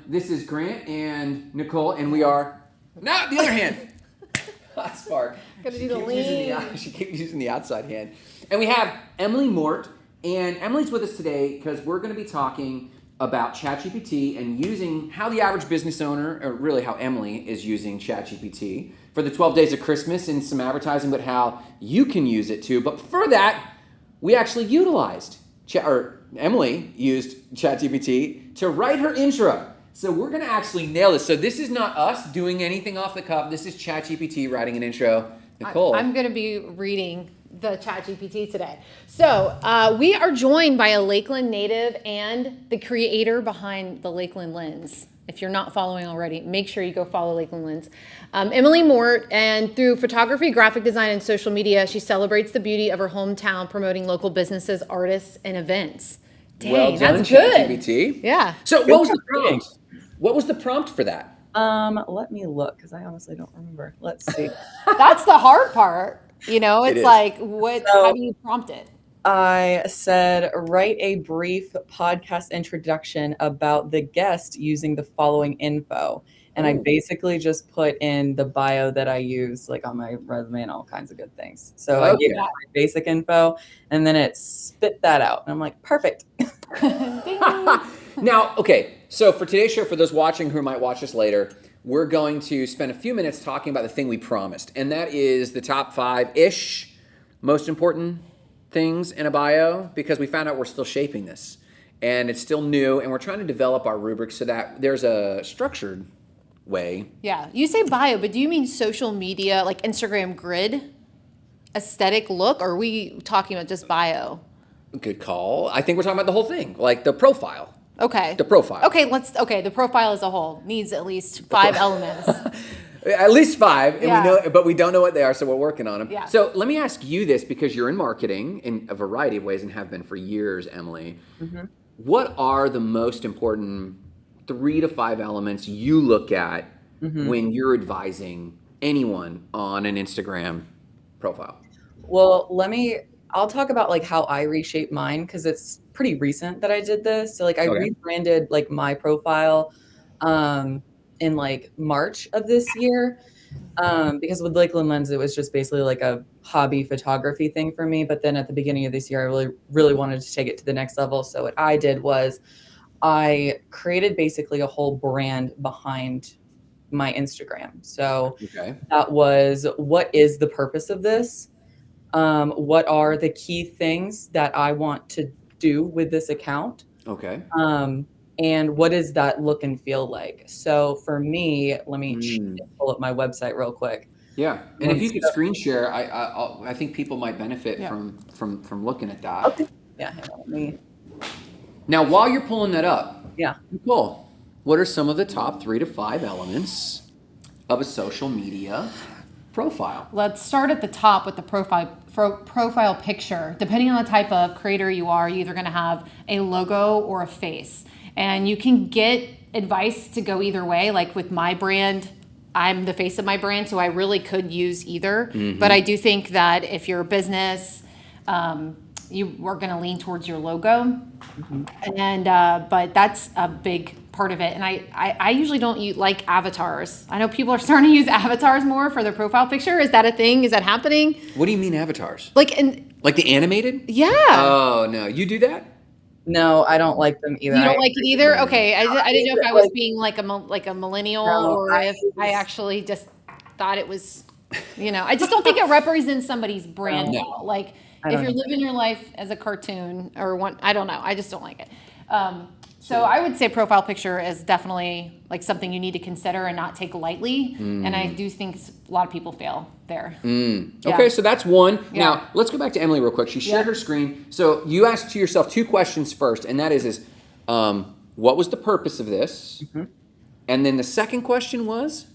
This is Grant and Nicole, and we are not the other hand. HotSpark. Gotta do the lean. She keeps using the outside hand. And we have Emily Mort, and Emily's with us today because we're going to be talking about ChatGPT and using how the average business owner, or really how Emily is using ChatGPT for the 12 days of Christmas and some advertising, but how you can use it too. But for that, we actually utilized, Emily used ChatGPT to write her intro. So we're going to actually nail this. So this is not us doing anything off the cuff. This is ChatGPT writing an intro. Nicole. I'm going to be reading the ChatGPT today. So we are joined by a Lakeland native and the creator behind the Lakeland Lens. If you're not following already, make sure you go follow Lakeland Lens. Emily Mort, and through photography, graphic design, and social media, she celebrates the beauty of her hometown, promoting local businesses, artists, and events. Dang, well done, that's good. ChatGPT. Yeah. So what was the prompt? What was the prompt for that? Let me look because I honestly don't remember. Let's see. That's the hard part. You know, it's like, how do you prompt it? I said, write a brief podcast introduction about the guest using the following info. And I basically just put in the bio that I use, like on my resume and all kinds of good things. So I gave it my basic info, and then it spit that out. And I'm like, perfect. Now, okay, so for today's show, for those watching who might watch this later, we're going to spend a few minutes talking about the thing we promised, and that is the top 5-ish most important things in a bio, because we found out we're still shaping this, and it's still new, and we're trying to develop our rubrics so that there's a structured way. Yeah, you say bio, but do you mean social media, like Instagram grid, aesthetic look, or are we talking about just bio? Good call. I think we're talking about the whole thing, like the profile. Okay. The profile. Okay, the profile as a whole needs at least 5 elements. At least 5, and Yeah. we know, but we don't know what they are, so we're working on them. Yeah. So let me ask you this, because you're in marketing in a variety of ways and have been for years, Emily. Mm-hmm. What are the most important 3 to 5 elements you look at when you're advising anyone on an Instagram profile? Well, I'll talk about like how I reshaped mine because it's pretty recent that I did this. So like I rebranded like my profile in like March of this year because with Lakeland Lens, it was just basically like a hobby photography thing for me. But then at the beginning of this year, I really, really wanted to take it to the next level. So what I did was I created basically a whole brand behind my Instagram. So that was, what is the purpose of this? What are the key things that I want to do with this account? Okay. And what does that look and feel like? So for me, let me pull up my website real quick. Yeah, and if you could screen share, I think people might benefit from looking at that. Okay. Yeah, hang on, let me. Now, while you're pulling that up, Yeah. Nicole, what are some of the top 3 to 5 elements of a social media profile? Let's start at the top with the profile picture. Depending on the type of creator you are, you're either going to have a logo or a face. And you can get advice to go either way. Like with my brand, I'm the face of my brand, so I really could use either. Mm-hmm. But I do think that if you're a business, you are going to lean towards your logo. Mm-hmm. And but that's a big part of it. And I usually don't like avatars. I know people are starting to use avatars more for their profile picture. Is that a thing? Is that happening? What do you mean avatars? Like the animated? Yeah. Oh, no. You do that? No, I don't like them either. You don't like it either? Okay. I didn't know if I was being like a millennial or if I actually just thought it was, I just don't think it represents somebody's brand well. Like if you're living your life as a cartoon or one, I don't know. I just don't like it. So I would say profile picture is definitely like something you need to consider and not take lightly. And I do think a lot of people fail there. Yeah. Okay, so that's one. Yeah. Now, let's go back to Emily real quick. She shared her screen. So you asked to yourself 2 questions first, and that is what was the purpose of this? Mm-hmm. And then the second question was?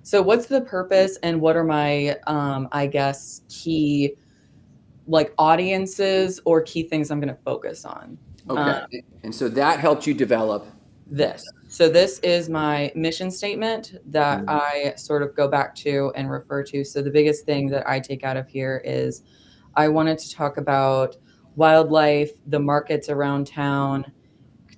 So what's the purpose and what are my, I guess, key like audiences or key things I'm going to focus on? Okay. And so that helped you develop this. So this is my mission statement that I sort of go back to and refer to. So the biggest thing that I take out of here is I wanted to talk about wildlife, the markets around town,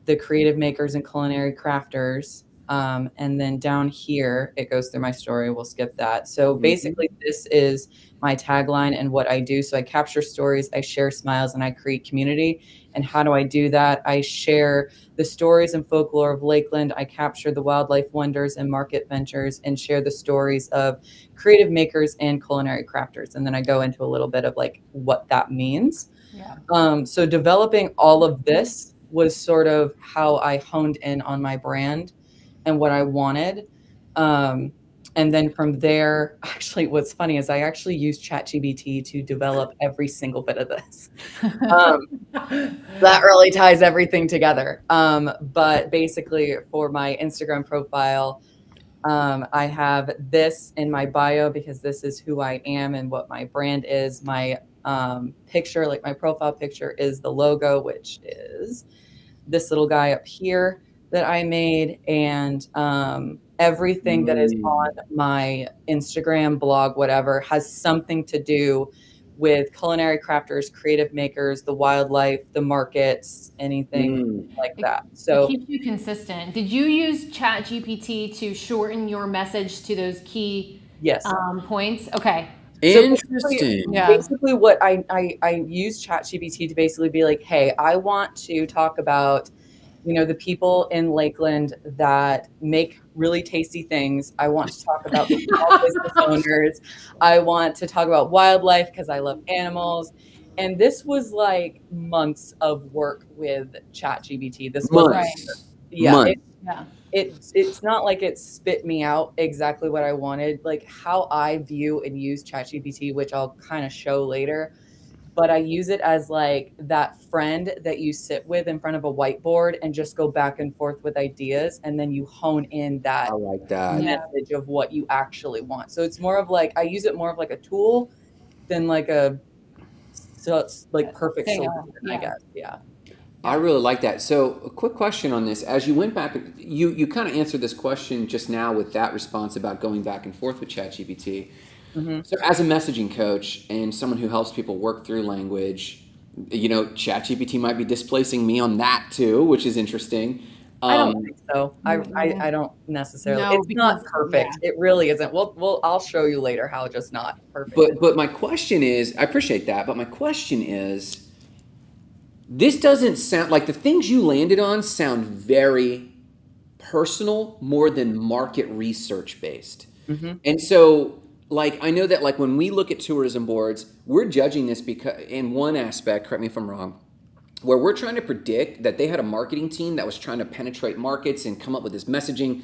the creative makers and culinary crafters. And then down here, it goes through my story. We'll skip that. So basically, this is my tagline and what I do. So I capture stories, I share smiles, and I create community. And how do I do that? I share the stories and folklore of Lakeland. I capture the wildlife wonders and market ventures and share the stories of creative makers and culinary crafters. And then I go into a little bit of like what that means. Yeah. So developing all of this was sort of how I honed in on my brand and what I wanted. And then from there, actually, what's funny is I actually used ChatGPT to develop every single bit of this. That really ties everything together. But basically, for my Instagram profile, I have this in my bio because this is who I am and what my brand is. My picture, like my profile picture, is the logo, which is this little guy up here that I made, and everything that is on my Instagram, blog, whatever, has something to do with culinary crafters, creative makers, the wildlife, the markets, anything like that. It So keeps you consistent. Did you use ChatGPT to shorten your message to those key yes. points? Okay. Interesting. Basically what I use ChatGPT to basically be like, hey, I want to talk about, the people in Lakeland that make really tasty things. I want to talk about the small business owners. I want to talk about wildlife because I love animals. And this was like months of work with ChatGPT. This wasn't, Months. it's not like it spit me out exactly what I wanted. Like how I view and use ChatGPT, which I'll kind of show later, but I use it as like that friend that you sit with in front of a whiteboard and just go back and forth with ideas. And then you hone in that I like that. message of what you actually want. So it's more of like, I use it more of like a tool than like perfect solution, I guess. Yeah. I really like that. So a quick question on this. As you went back, you kind of answered this question just now with that response about going back and forth with ChatGPT. So as a messaging coach and someone who helps people work through language, ChatGPT might be displacing me on that too, which is interesting. I don't think so. I don't necessarily. No, it's not perfect. It really isn't. I'll show you later how just not perfect. But my question is, I appreciate that, but my question is, this doesn't sound like the things you landed on sound very personal, more than market research based. And so, like, I know that like when we look at tourism boards, we're judging this because in one aspect, correct me if I'm wrong, where we're trying to predict that they had a marketing team that was trying to penetrate markets and come up with this messaging.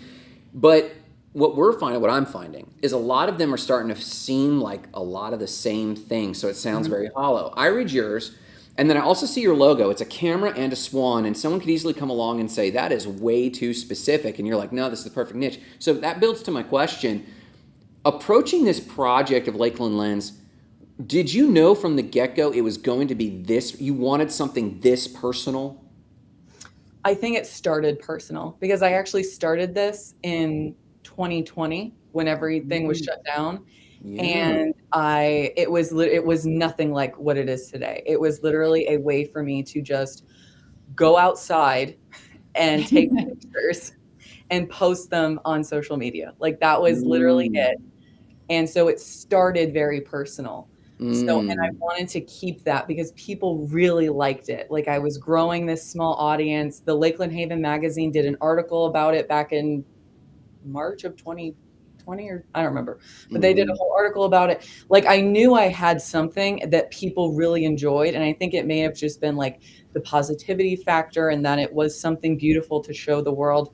But what I'm finding is a lot of them are starting to seem like a lot of the same thing. So it sounds very hollow. I read yours. And then I also see your logo. It's a camera and a swan, and someone could easily come along and say, that is way too specific. And you're like, no, this is the perfect niche. So that builds to my question. Approaching this project of Lakeland Lens, did you know from the get-go it was going to be this, you wanted something this personal? I think it started personal because I actually started this in 2020 when everything was shut down. And it was nothing like what it is today. It was literally a way for me to just go outside and take pictures and post them on social media. Like that was literally it. And so it started very personal. So, and I wanted to keep that because people really liked it. Like I was growing this small audience. The Lakeland Haven magazine did an article about it back in March of 2020, or I don't remember, but they did a whole article about it. Like I knew I had something that people really enjoyed. And I think it may have just been like the positivity factor and that it was something beautiful to show the world,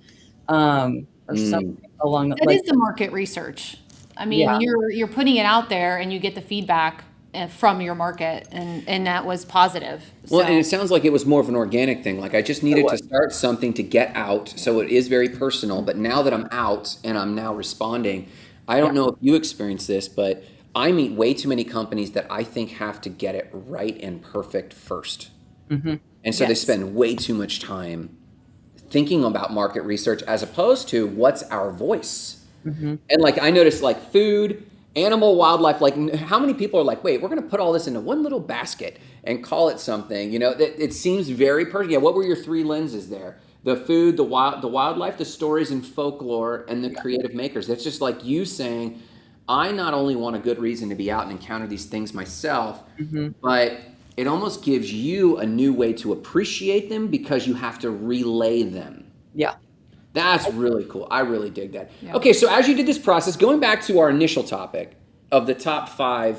or something along that. Is the market research. I mean, you're putting it out there and you get the feedback from your market, and that was positive. Well, and it sounds like it was more of an organic thing. Like I just needed to start something to get out. So it is very personal. But now that I'm out and I'm now responding, I don't know if you experience this, but I meet way too many companies that I think have to get it right and perfect first. And so they spend way too much time thinking about market research as opposed to what's our voice. And like I noticed like food, animal, wildlife, like how many people are like, wait, we're going to put all this into one little basket and call it something, it seems very personal. Yeah, what were your 3 lenses there? the food, the wildlife, the stories and folklore, and the creative makers. That's just like you saying, I not only want a good reason to be out and encounter these things myself, but it almost gives you a new way to appreciate them because you have to relay them. Yeah. That's really cool. I really dig that. Yeah. Okay, so as you did this process, going back to our initial topic of the top 5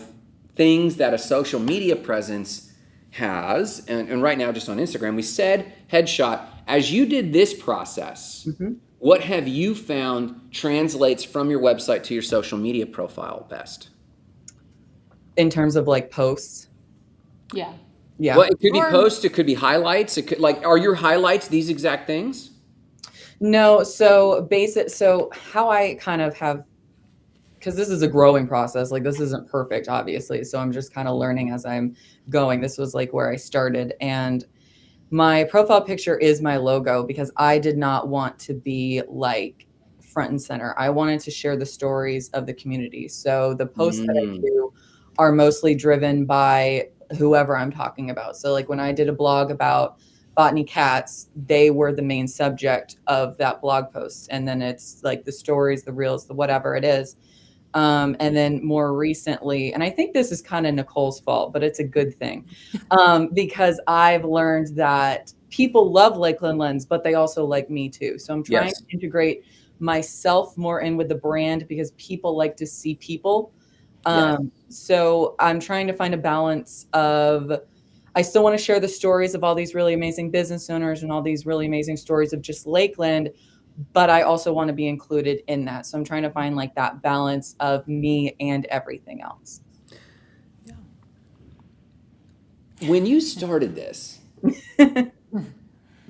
things that a social media presence has, and right now just on Instagram, we said headshot. As you did this process, what have you found translates from your website to your social media profile best? In terms of like posts. Yeah. Yeah. Well, it could be posts, it could be highlights. It could, like, are your highlights these exact things? No, so how I kind of have, because this is a growing process, like this isn't perfect, obviously. So I'm just kind of learning as I'm going. This was like where I started. And my profile picture is my logo because I did not want to be like front and center. I wanted to share the stories of the community. So the posts that I do are mostly driven by whoever I'm talking about. So like when I did a blog about botany cats, they were the main subject of that blog post. And then it's like the stories, the reels, the whatever it is. And then more recently, and I think this is kind of Nicole's fault, but it's a good thing, because I've learned that people love Lakeland Lens, but they also like me too. So I'm trying to integrate myself more in with the brand because people like to see people. So I'm trying to find a balance of, I still want to share the stories of all these really amazing business owners and all these really amazing stories of just Lakeland, but I also want to be included in that. So I'm trying to find like that balance of me and everything else. Yeah. When you started this,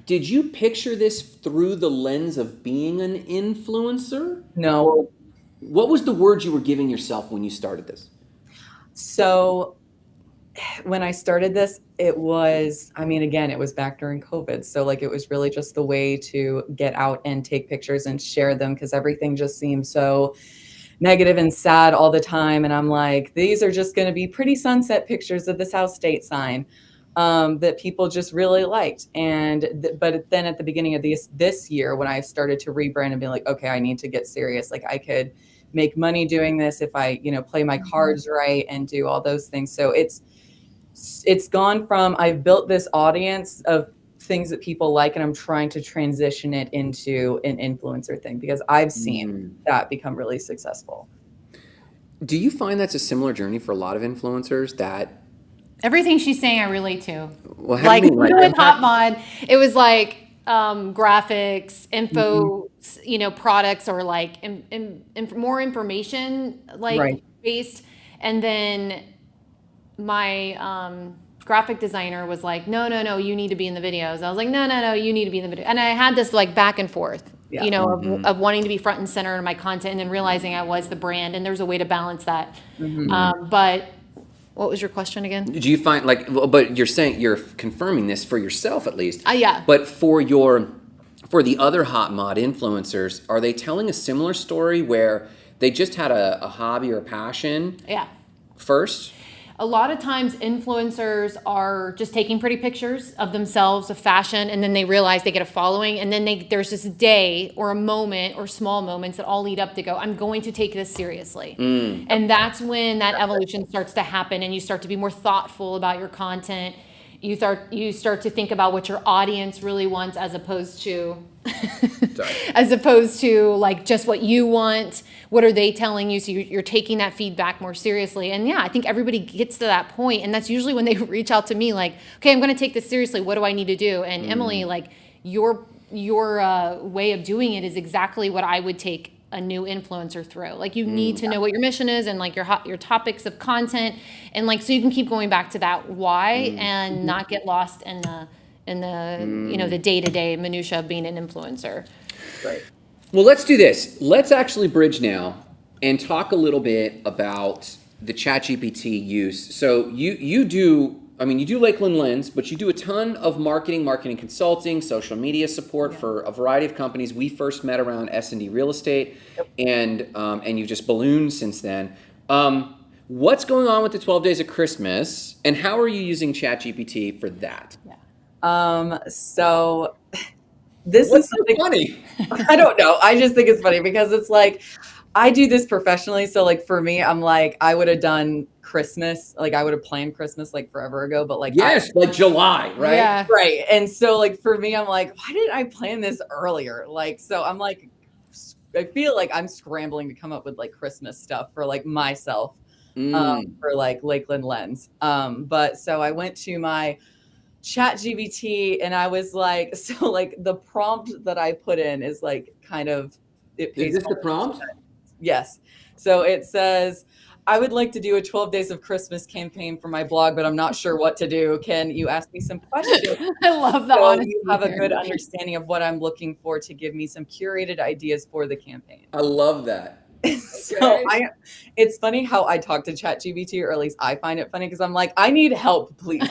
did you picture this through the lens of being an influencer? No. What was the word you were giving yourself when you started this? So when I started this, it was, I mean, again, it was back during COVID. So like, it was really just the way to get out and take pictures and share them because everything just seemed so negative and sad all the time. And I'm like, these are just going to be pretty sunset pictures of the South State sign that people just really liked. And, but then at the beginning of this year, when I started to rebrand and be like, okay, I need to get serious. Like I could make money doing this if I, play my cards right and do all those things. So it's gone from, I've built this audience of things that people like, and I'm trying to transition it into an influencer thing because I've seen that become really successful. Do you find that's a similar journey for a lot of influencers that? Everything she's saying, I relate to. Well, how do you mean, doing Hot Mod, it was like graphics, info, products, or like more information, like based. And then my graphic designer was like, no, you need to be in the videos. I was like, no, you need to be in the video. And I had this like back and forth, of wanting to be front and center in my content, and then realizing I was the brand, and there's a way to balance that. But what was your question again? Do you find but you're saying you're confirming this for yourself at least. Yeah. But for the other hot mod influencers, are they telling a similar story where they just had a hobby or a passion? Yeah. First? A lot of times influencers are just taking pretty pictures of themselves, of fashion, and then they realize they get a following, and then there's this day or a moment or small moments that all lead up to go, I'm going to take this seriously. And that's when that evolution starts to happen, and you start to be more thoughtful about your content. You start to think about what your audience really wants as opposed to like just what you want. What are they telling you? So you're taking that feedback more seriously. And yeah, I think everybody gets to that point, and that's usually when they reach out to me like, okay, I'm going to take this seriously. What do I need to do? And Emily, like your way of doing it is exactly what I would take a new influencer through. Like you need to know what your mission is and like your topics of content, and like so you can keep going back to that why and not get lost in the the day-to-day minutia of being an influencer. Right. Well, let's do this. Let's actually bridge now and talk a little bit about the ChatGPT use. So you do Lakeland Lens, but you do a ton of marketing consulting, social media support for a variety of companies. We first met around S&D Real Estate, and you've just ballooned since then. What's going on with the 12 Days of Christmas, and how are you using ChatGPT for that? So this What's is so something funny? I don't know. I just think it's funny because it's like I do this professionally. So like for me, I'm like, I would have done Christmas, like I would have planned Christmas like forever ago, but like Yes, like July, right? Yeah. right. And so like for me, I'm like, why didn't I plan this earlier? Like, so I'm like, I feel like I'm scrambling to come up with like Christmas stuff for like myself, for like Lakeland Lens. But so I went to my chat GBT and I was like, so like the prompt that I put in is like kind of, it Is pays this the homage to prompt? that. Yes. So it says, I would like to do a 12 days of Christmas campaign for my blog, but I'm not sure what to do. Can you ask me some questions I love the so honesty you have a here. good understanding of what I'm looking for to give me some curated ideas for the campaign? I love that. So Okay. it's funny how I talk to ChatGPT, or at least I find it funny because I'm like, I need help, please.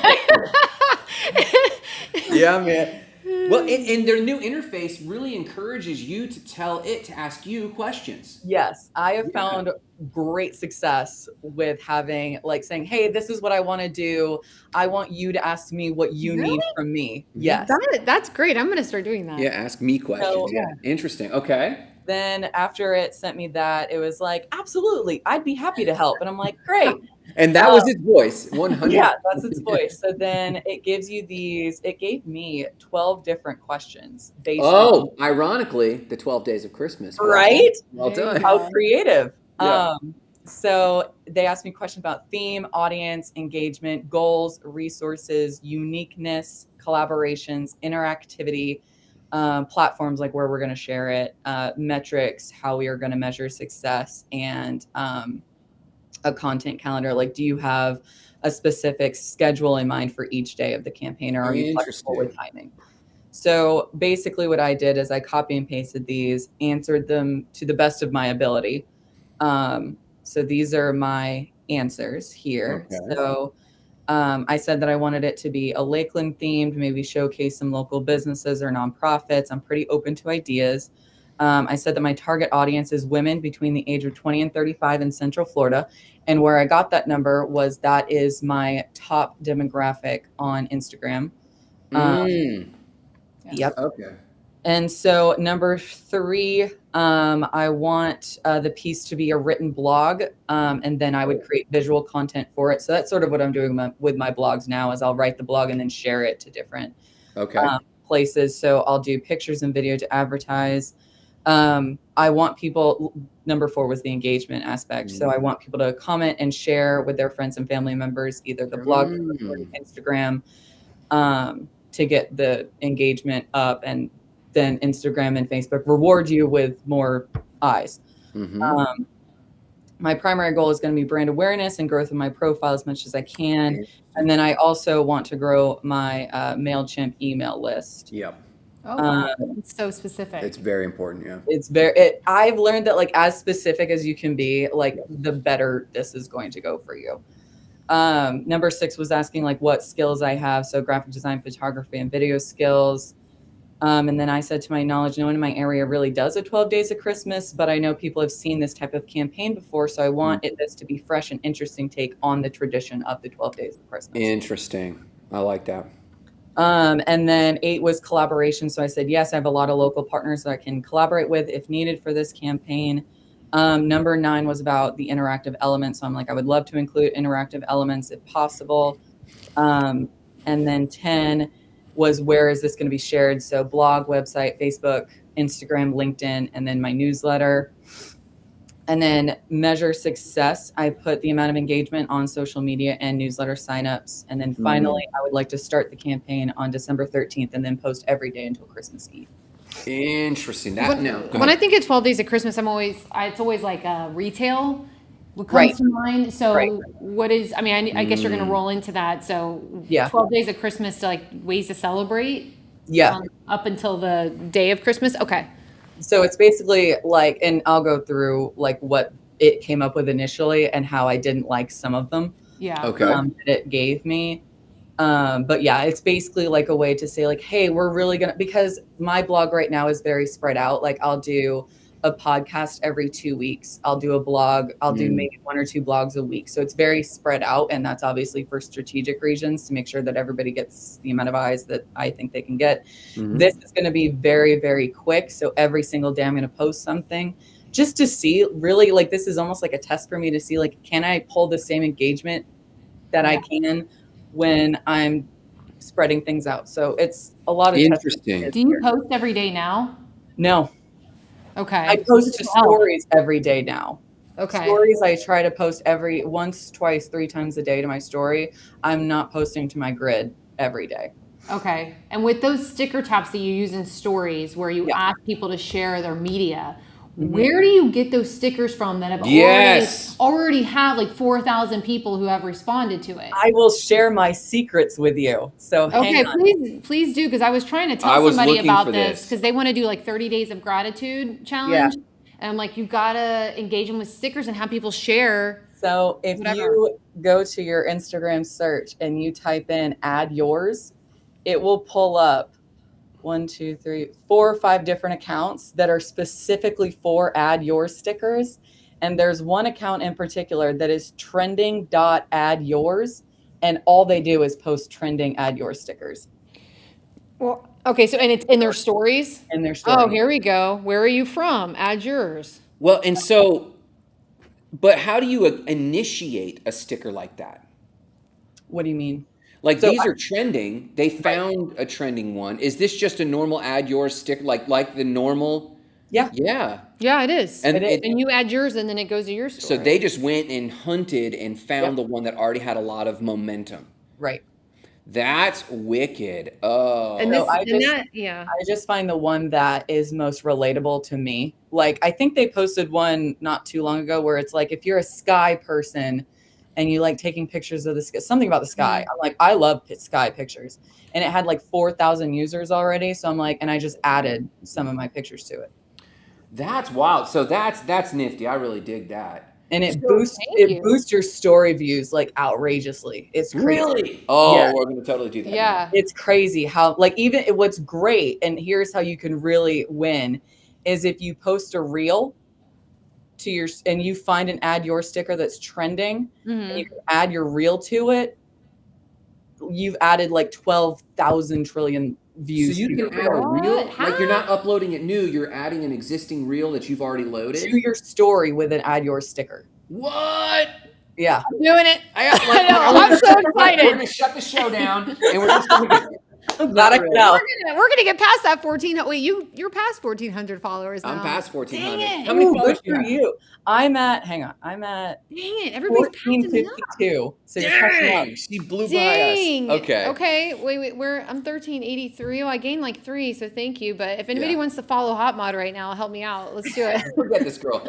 Yeah, man. Well, and their new interface really encourages you to tell it to ask you questions. Yes, I have Yeah. found great success with having like saying, "Hey, this is what I want to do. I want you to ask me what you Really? need from me." Yes. That's great. I'm gonna start doing that. Yeah, ask me questions. So Yeah. Interesting. Okay. then after it sent me that, it was like, "Absolutely, I'd be happy to help." And I'm like, "Great." And that was its voice, 100. Yeah, that's its voice. So then it gives you these, it gave me 12 different questions based on, Oh, ironically, the 12 days of Christmas. Well done. right? Well There you done. How go. creative. Yeah. So they asked me questions about theme, audience, engagement, goals, resources, uniqueness, collaborations, interactivity, platforms like where we're going to share it, metrics, how we are going to measure success, and a content calendar. Like, do you have a specific schedule in mind for each day of the campaign, or are you flexible with Interesting. timing? So basically, what I did is I copy and pasted these, answered them to the best of my ability. So these are my answers here. Okay. So I said that I wanted it to be a Lakeland themed, maybe showcase some local businesses or nonprofits. I'm pretty open to ideas. I said that my target audience is women between the age of 20 and 35 in Central Florida. And where I got that number was that is my top demographic on Instagram. Um, Mm. yep. Okay. And so number 3, I want the piece to be a written blog, and then I would create visual content for it. So that's sort of what I'm doing with my blogs now is I'll write the blog and then share it to different Okay. places. So I'll do pictures and video to advertise. I want people, number 4 was the engagement aspect. So I want people to comment and share with their friends and family members, either the blog or Instagram, to get the engagement up, and then Instagram and Facebook reward you with more eyes. My primary goal is going to be brand awareness and growth of my profile as much as I can. And then I also want to grow my MailChimp email list. Yep. Oh wow, it's so specific. It's very important. Yeah. It's I've learned that like as specific as you can be, like the better this is going to go for you. Number 6 was asking like what skills I have. So graphic design, photography, and video skills. And then I said, to my knowledge, no one in my area really does a 12 days of Christmas, but I know people have seen this type of campaign before. So I want this to be fresh and interesting take on the tradition of the 12 days of Christmas. Interesting. I like that. And then 8 was collaboration. So I said, yes, I have a lot of local partners that I can collaborate with if needed for this campaign. Number 9 was about the interactive elements. So I'm like, I would love to include interactive elements if possible. And then 10 was where is this going to be shared? So blog, website, Facebook, Instagram, LinkedIn, and then my newsletter. And then measure success. I put the amount of engagement on social media and newsletter signups. And then finally, I would like to start the campaign on December 13th and then post every day until Christmas Eve. Interesting. When I think of 12 days of Christmas, it's always like retail. What comes Right. to mind? So Right. what is, I mean, I guess you're going to roll into that. So Yeah. 12 days of Christmas to like ways to celebrate. Yeah. Up until the day of Christmas. Okay. So it's basically like, and I'll go through like what it came up with initially and how I didn't like some of them. Yeah. Okay. That it gave me. But yeah, it's basically like a way to say like, hey, we're really gonna, because my blog right now is very spread out. Like I'll do a podcast every 2 weeks. I'll do a blog. I'll do maybe 1 or 2 blogs a week. So it's very spread out. And that's obviously for strategic reasons to make sure that everybody gets the amount of eyes that I think they can get. This is going to be very, very quick. So every single day I'm going to post something just to see really, like, this is almost like a test for me to see, like, can I pull the same engagement that I can when I'm spreading things out. So it's a lot of interesting. Do you post every day now? No. Okay. I post to stories every day now. Okay. Stories I try to post once, twice, 3 times a day to my story. I'm not posting to my grid every day. Okay. And with those sticker taps that you use in stories where you ask people to share their media, where do you get those stickers from that have already have like 4,000 people who have responded to it? I will share my secrets with you. So hang on. please do, because I was trying to tell somebody about this because they want to do like 30 days of gratitude challenge. And I'm like, you gotta engage them with stickers and have people share. So if you go to your Instagram search and you type in add yours, it will pull up 1, 2, 3, 4 or 5 different accounts that are specifically for add your stickers. And there's one account in particular that is trending.addyours. And all they do is post trending add your stickers. Well, okay. So, and it's in their stories? In their stories. Oh, here we go. Where are you from? Add yours. Well, and so, but how do you initiate a sticker like that? What do you mean? Like, so these are trending. They found a trending one. Is this just a normal add yours sticker, like the normal? Yeah. Yeah, it is. And you add yours and then it goes to your story. So they just went and hunted and found the one that already had a lot of momentum. Right. That's wicked. Oh. And I just find the one that is most relatable to me. Like, I think they posted one not too long ago where it's like, if you're a sky person and you like taking pictures of the sky, something about the sky. I'm like, I love sky pictures. And it had like 4,000 users already. So I'm like, and I just added some of my pictures to it. That's wild. So that's nifty. I really dig that. And it boosts your story views like outrageously. It's crazy. Really? Oh, we're going to totally do that. Yeah. Now. It's crazy how, like, even what's great, and here's how you can really win, is if you post a reel to and you find an add your sticker that's trending, and you can add your reel to it, you've added like 12,000 trillion views. So you can add a reel? Like, you're not uploading it new, you're adding an existing reel that you've already loaded? To your story with an add your sticker. What? Yeah. I'm doing it. I know. I'm so excited. We're going to shut the show down, and we're just going to I'm glad I can help. We're gonna get past that 14. Wait, you're past 1,400 followers now. I'm past 1,400. Dang it. How many followers do you? I'm at. Dang it! Everybody's 1452. So you're catching up. She blew by us. Okay. Okay. Wait. I'm 1383. Oh, I gained like 3. So thank you. But if anybody wants to follow Hot Mod right now, help me out. Let's do it. Forget this girl.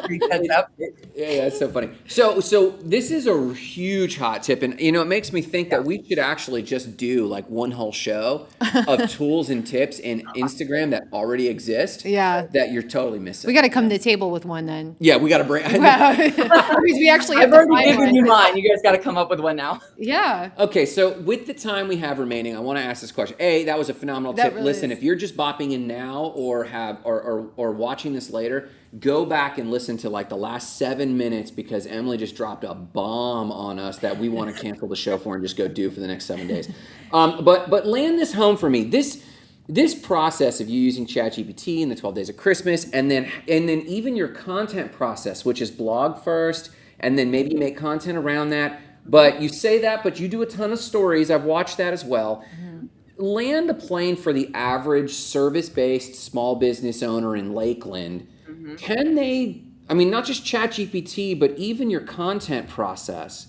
Yeah, that's so funny. So this is a huge hot tip, and it makes me think that we should actually just do like one whole show of tools and tips in Instagram that already exist. Yeah. That you're totally missing. We got to come to the table with one then. Yeah, we got to bring. Because we actually. I've already given you mine. You guys got to come up with one now. Yeah. Okay, so with the time we have remaining, I want to ask this question. That was a phenomenal tip. Really listen, is. If you're just bopping in now or watching this later, go back and listen to like the last 7 minutes, because Emily just dropped a bomb on us that we want to cancel the show for and just go do for the next 7 days. But land this home for me. This process of you using ChatGPT and the 12 days of Christmas, and then even your content process, which is blog first, and then maybe you make content around that. But you say that, but you do a ton of stories. I've watched that as well. Mm-hmm. Land a plane for the average service-based small business owner in Lakeland. Mm-hmm. Can they, not just ChatGPT, but even your content process,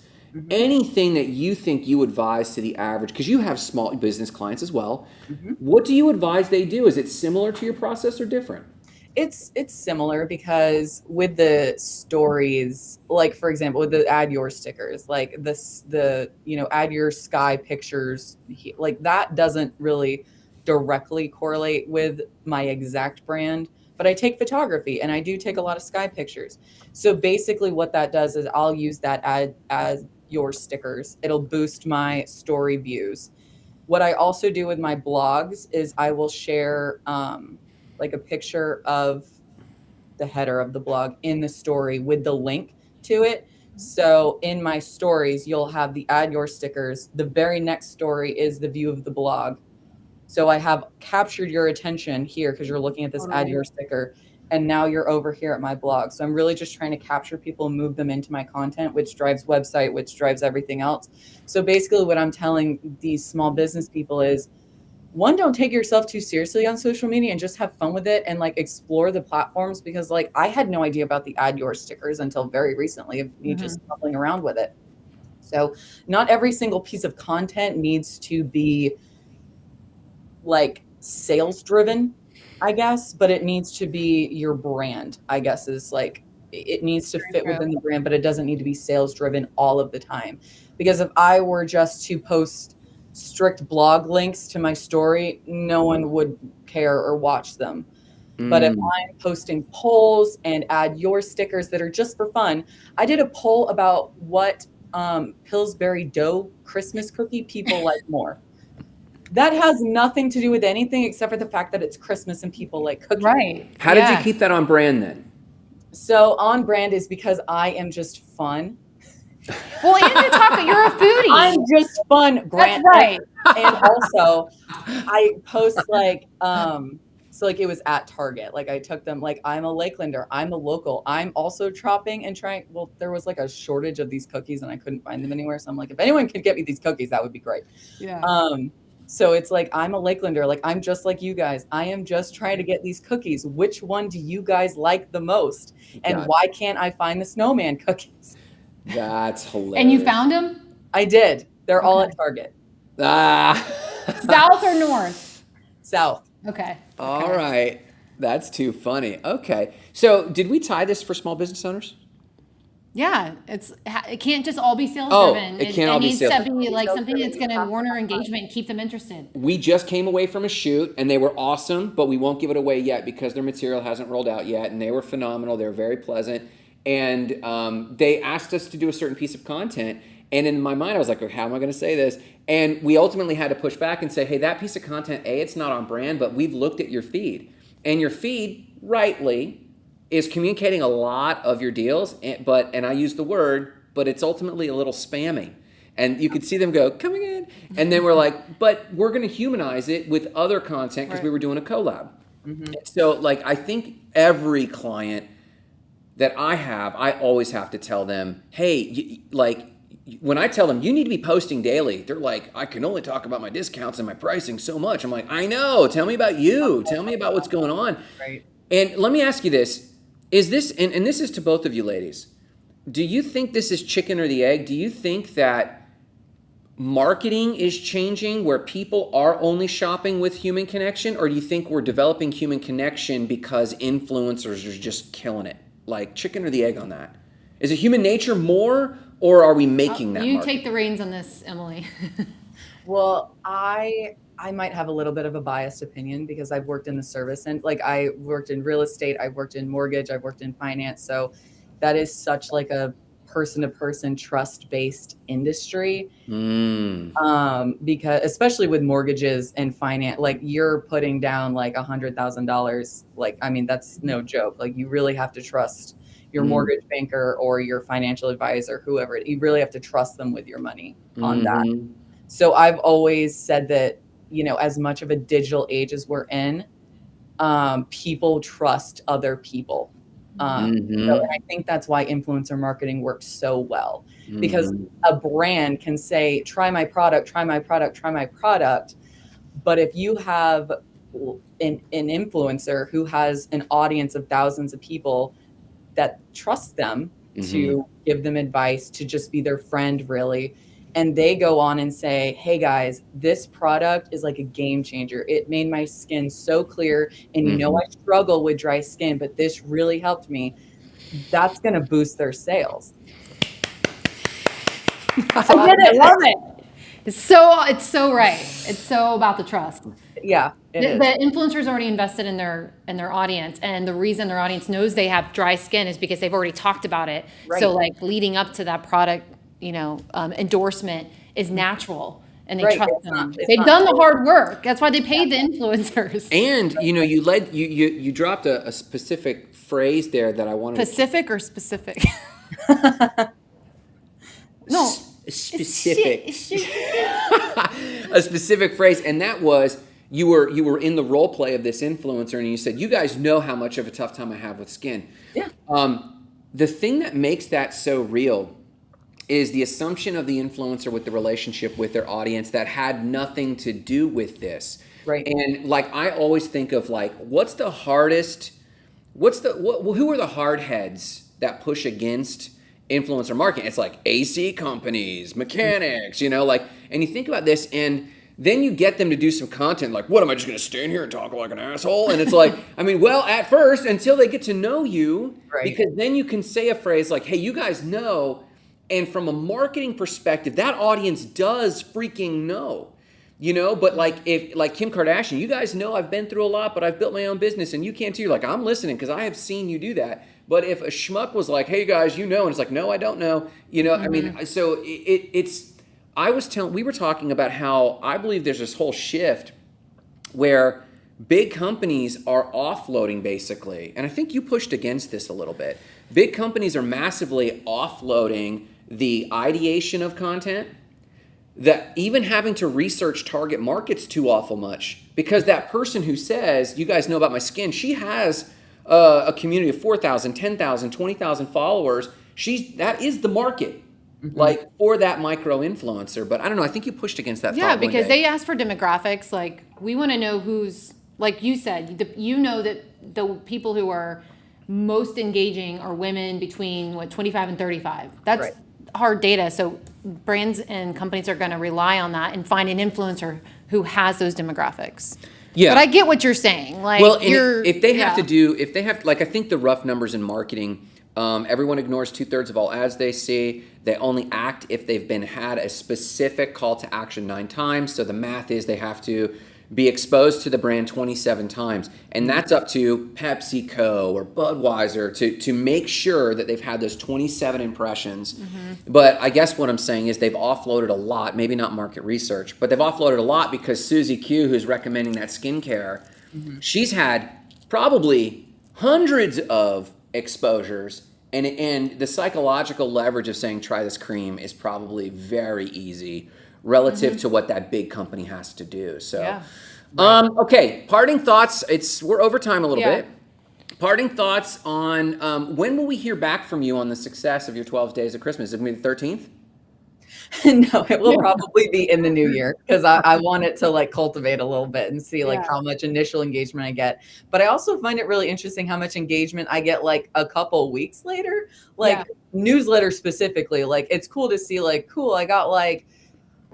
anything that you think you advise to the average, because you have small business clients as well, what do you advise they do? Is it similar to your process or different? It's similar, because with the stories, like for example, with the add your stickers, like the add your sky pictures, like that doesn't really directly correlate with my exact brand, but I take photography and I do take a lot of sky pictures. So basically what that does is I'll use that add your stickers. It'll boost my story views. What I also do with my blogs is I will share like a picture of the header of the blog in the story with the link to it. So in my stories, you'll have the add your stickers. The very next story is the view of the blog. So I have captured your attention here because you're looking at this add your sticker, and now you're over here at my blog. So I'm really just trying to capture people and move them into my content, which drives website, which drives everything else. So basically what I'm telling these small business people is, one, don't take yourself too seriously on social media and just have fun with it and like explore the platforms, because like I had no idea about the add your stickers until very recently of me just fumbling around with it. So not every single piece of content needs to be like sales driven, I guess, but it needs to be your brand, I guess, is like, it needs to fit within the brand, but it doesn't need to be sales driven all of the time. Because if I were just to post strict blog links to my story, no one would care or watch them. But if I'm posting polls and add your stickers that are just for fun, I did a poll about what Pillsbury dough Christmas cookie people like more. That has nothing to do with anything except for the fact that it's Christmas and people like cookies. Right. How did you keep that on brand then? So on brand is because I am just fun. Well, and you're a foodie. I'm just fun, Grant. That's right. And also, I post like, so like it was at Target. Like I took them, like I'm a Lakelander, I'm a local. I'm also shopping and trying. Well, there was like a shortage of these cookies and I couldn't find them anywhere. So I'm like, if anyone could get me these cookies, that would be great. Yeah. So it's like, I'm a Lakelander, like I'm just like you guys. I am just trying to get these cookies. Which one do you guys like the most? And why can't I find the snowman cookies? That's hilarious. And you found them? I did. They're all at Target. South or north? South. Okay. All right. That's too funny. Okay. So did we tie this for small business owners? Yeah, it can't just all be sales driven. It can't all be sales. It needs to be like something that's going to garner engagement and keep them interested. We just came away from a shoot and they were awesome, but we won't give it away yet because their material hasn't rolled out yet, and they were phenomenal. They were very pleasant, and they asked us to do a certain piece of content. And in my mind, I was like, how am I going to say this? And we ultimately had to push back and say, hey, that piece of content, it's not on brand, but we've looked at your feed, and your feed, rightly, is communicating a lot of your deals, and I use the word, but it's ultimately a little spammy. And you could see them go, coming in. And then we're like, but we're going to humanize it with other content because we were doing a collab. Mm-hmm. So like, I think every client that I have, I always have to tell them, hey, when I tell them you need to be posting daily, they're like, I can only talk about my discounts and my pricing so much. I'm like, I know. Tell me about you. Tell me about what's going on. Right. And let me ask you this. Is this, and this is to both of you ladies, do you think this is chicken or the egg? Do you think that marketing is changing where people are only shopping with human connection? Or do you think we're developing human connection because influencers are just killing it? Like chicken or the egg on that? Is it human nature more, or are we making that? You take the reins on this, Emily. Well, I might have a little bit of a biased opinion because I've worked in the service, and like I worked in real estate, I've worked in mortgage, I've worked in finance. So that is such like a person-to-person trust-based industry. Because especially with mortgages and finance, like you're putting down like $100,000. Like, I mean, that's no joke. Like you really have to trust your mortgage banker or your financial advisor, whoever. You really have to trust them with your money on that. So I've always said that, you know, as much of a digital age as we're in, people trust other people. So, and I think that's why influencer marketing works so well, because a brand can say, try my product, try my product, try my product. But if you have an influencer who has an audience of thousands of people that trust them to give them advice, to just be their friend, really, and they go on and say, hey guys, this product is like a game changer. It made my skin so clear. And you know, I struggle with dry skin, but this really helped me. That's going to boost their sales. I love it. It's so right. It's so about the trust. Yeah. The influencer's already invested in their audience, and the reason their audience knows they have dry skin is because they've already talked about it. Right. So like leading up to that product, you know, endorsement is natural. and they Right. trust It's them. not- it's They've not done the totally- hard work. That's why they paid the influencers. And you dropped a specific phrase there that I wanted Pacific or specific? No. specific a specific phrase, and that was you were in the role play of this influencer, and you said, you guys know how much of a tough time I have with skin. Yeah. The thing that makes that so real is the assumption of the influencer with the relationship with their audience that had nothing to do with this. Right. And like I always think of like, who are the hard heads that push against influencer marketing? It's like AC companies, mechanics, like, and you think about this, and then you get them to do some content like, what, am I just going to stand here and talk like an asshole? And it's like, I mean, well, at first, until they get to know you, Right. because then you can say a phrase like, hey, you guys know, and from a marketing perspective, that audience does freaking know. But like Kim Kardashian, you guys know I've been through a lot, but I've built my own business, and you can too. Like, I'm listening because I have seen you do that. But if a schmuck was like, hey guys, and it's like, no, I don't know. I mean, so we were talking about how I believe there's this whole shift where big companies are offloading basically. And I think you pushed against this a little bit. Big companies are massively offloading the ideation of content, that even having to research target markets too awful much, because that person who says, you guys know about my skin, she has a community of 4,000, 10,000, 20,000 followers. That is the market, like for that micro influencer. But I don't know, I think you pushed against that. Yeah, because they ask for demographics. Like, we want to know who's, like you said, that the people who are most engaging are women between 25 and 35. That's right. Hard data. So brands and companies are going to rely on that and find an influencer who has those demographics. Yeah. But I get what you're saying. Like, well, if they have, I think the rough numbers in marketing, everyone ignores 2/3 of all ads they see. They only act if they've had a specific call to action 9 times. So the math is they have to be exposed to the brand 27 times. And that's up to PepsiCo or Budweiser to make sure that they've had those 27 impressions. But I guess what I'm saying is they've offloaded a lot, maybe not market research, but they've offloaded a lot because Susie Q, who's recommending that skincare, she's had probably hundreds of exposures. And the psychological leverage of saying, try this cream is probably very easy relative to what that big company has to do. So, okay, parting thoughts. We're over time a little bit. Parting thoughts on when will we hear back from you on the success of your 12 Days of Christmas? Is it going to be the 13th? No, it will probably be in the new year because I want it to like cultivate a little bit and see like how much initial engagement I get. But I also find it really interesting how much engagement I get like a couple weeks later, like newsletter specifically. Like, it's cool to see like, cool, I got like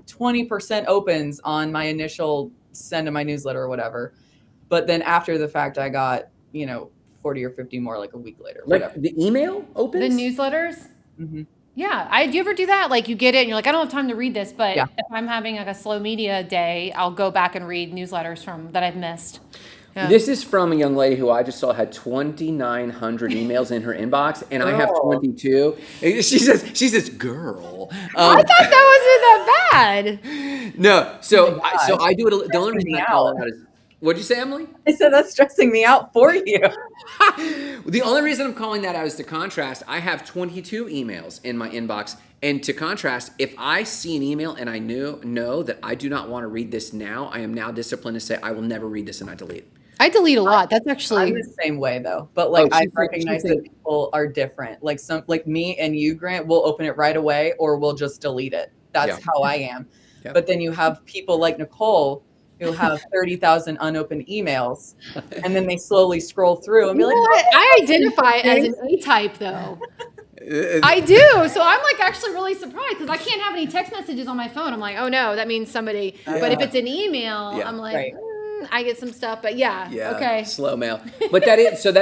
20% opens on my initial send of my newsletter or whatever. But then after the fact, I got, 40 or 50 more like a week later. Like the email opens? The newsletters? Yeah. Do you ever do that? Like, you get it and you're like, I don't have time to read this, but if I'm having like a slow media day, I'll go back and read newsletters that I've missed. Yeah. This is from a young lady who I just saw had 2,900 emails in her inbox, and I have 22. She says, girl. I thought that wasn't that bad. No, so I do it. The only reason I call it out is, what'd you say, Emily? I said that's stressing me out for you. The only reason I'm calling that out is to contrast. I have 22 emails in my inbox. And to contrast, if I see an email and I know that I do not want to read this now, I am now disciplined to say I will never read this, and I delete. I delete a lot. That's actually... I'm the same way though. But like, I recognize that people are different. Like me and you, Grant, will open it right away or we'll just delete it. That's how I am. But then you have people like Nicole who have 30,000 unopened emails, and then they slowly scroll through and be like, I identify as an A-type though. I do. So I'm like actually really surprised because I can't have any text messages on my phone. I'm like, oh no, that means somebody. But if it's an email, I'm like, I get some stuff, but yeah. Okay. Slow mail. But that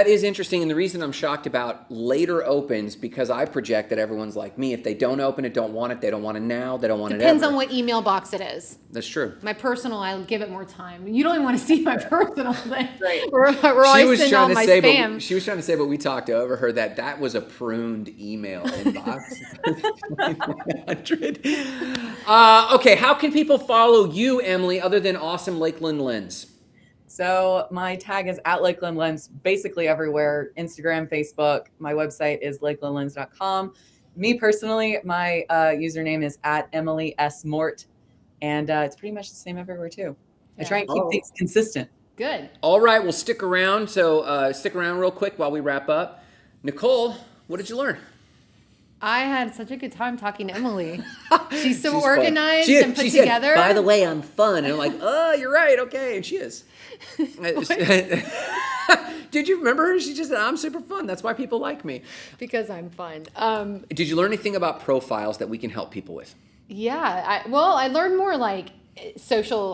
is interesting, and the reason I'm shocked about later opens because I project that everyone's like me. If they don't open it, don't want it. They don't want it now. They don't want it ever. Depends on what email box it is. That's true. My personal, I'll give it more time. You don't even want to see my personal thing. Right. We're always sending all my spam. She was trying to say, but we talked over her that was a pruned email inbox. 100. Okay, how can people follow you, Emily, other than Awesome Lakeland Lens? So my tag is at Lakeland Lens, basically everywhere. Instagram, Facebook. My website is lakelandlens.com. Me personally, my username is at Emily S. Mort. And it's pretty much the same everywhere too. I try and keep things consistent. Good. All right, we'll stick around. So stick around real quick while we wrap up. Nicole, what did you learn? I had such a good time talking to Emily. She's so organized and put she together. Said, by the way, I'm fun. And I'm like, oh, you're right. Okay. And she is. Did you remember her? She just said, I'm super fun. That's why people like me. Because I'm fun. Did you learn anything about profiles that we can help people with? Yeah. I learned more like social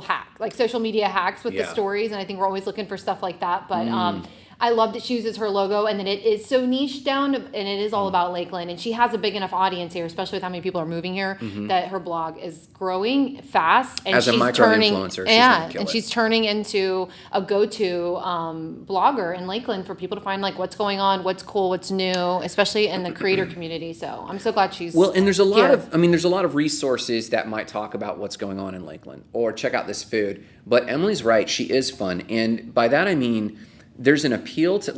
media hacks with the stories. And I think we're always looking for stuff like that. But I love that she uses her logo and that it is so niche down and it is all about Lakeland. And she has a big enough audience here, especially with how many people are moving here, that her blog is growing fast. And as a micro-influencer, she's turning into a go-to blogger in Lakeland for people to find like what's going on, what's cool, what's new, especially in the creator community. So I'm so glad she's well. And there's a lot of resources that might talk about what's going on in Lakeland or check out this food. But Emily's right; she is fun, and by that I mean. There's an appeal to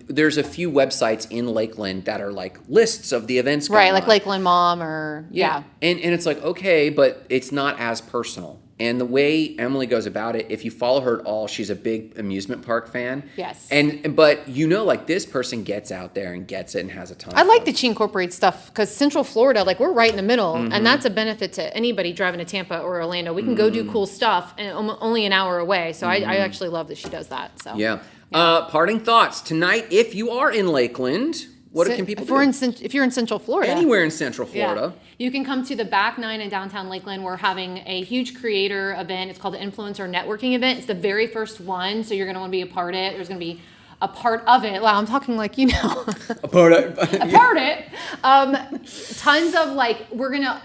there's a few websites in Lakeland that are like lists of the events going on. Like Lakeland Mom or And it's like, okay, but it's not as personal. And the way Emily goes about it, if you follow her at all, she's a big amusement park fan. Yes. But this person gets out there and gets it and has a ton of fun. I like that she incorporates stuff because Central Florida, we're right in the middle, and that's a benefit to anybody driving to Tampa or Orlando. We can go do cool stuff and only an hour away. So I actually love that she does that. So yeah. Parting thoughts tonight. If you are in Lakeland, what can people do? If you're in Central Florida, anywhere in Central Florida, you can come to the Back 9 in downtown Lakeland. We're having a huge creator event. It's called the Influencer Networking Event. It's the very first one, so you're going to want to be a part of it. There's going to be a part of it. Wow, I'm talking like a part of it. Tons of we're going to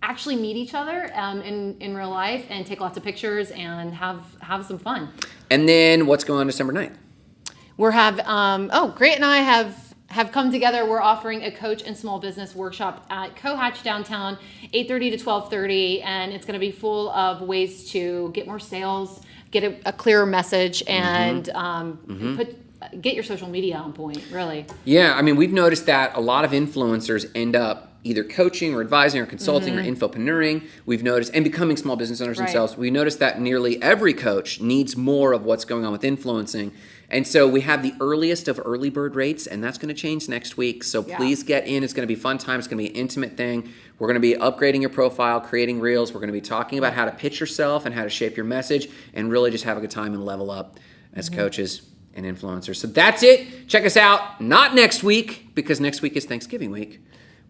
actually meet each other in real life and take lots of pictures and have some fun. And then what's going on December 9th? Grant and I have come together. We're offering a coach and small business workshop at Cohatch downtown, 8:30 to 12:30, and it's going to be full of ways to get more sales, get a clearer message, and get your social media on point, really. Yeah, I mean, we've noticed that a lot of influencers end up either coaching or advising or consulting or infopreneuring. We've noticed, and becoming small business owners themselves, we noticed that nearly every coach needs more of what's going on with influencing. And so we have the earliest of early bird rates, and that's going to change next week. So please get in. It's going to be a fun time. It's going to be an intimate thing. We're going to be upgrading your profile, creating reels. We're going to be talking about how to pitch yourself and how to shape your message and really just have a good time and level up as coaches and influencers. So that's it. Check us out. Not next week, because next week is Thanksgiving week,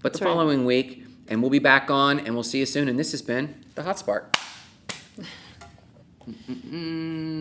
but the following week. And we'll be back on, and we'll see you soon. And this has been the HotSpark.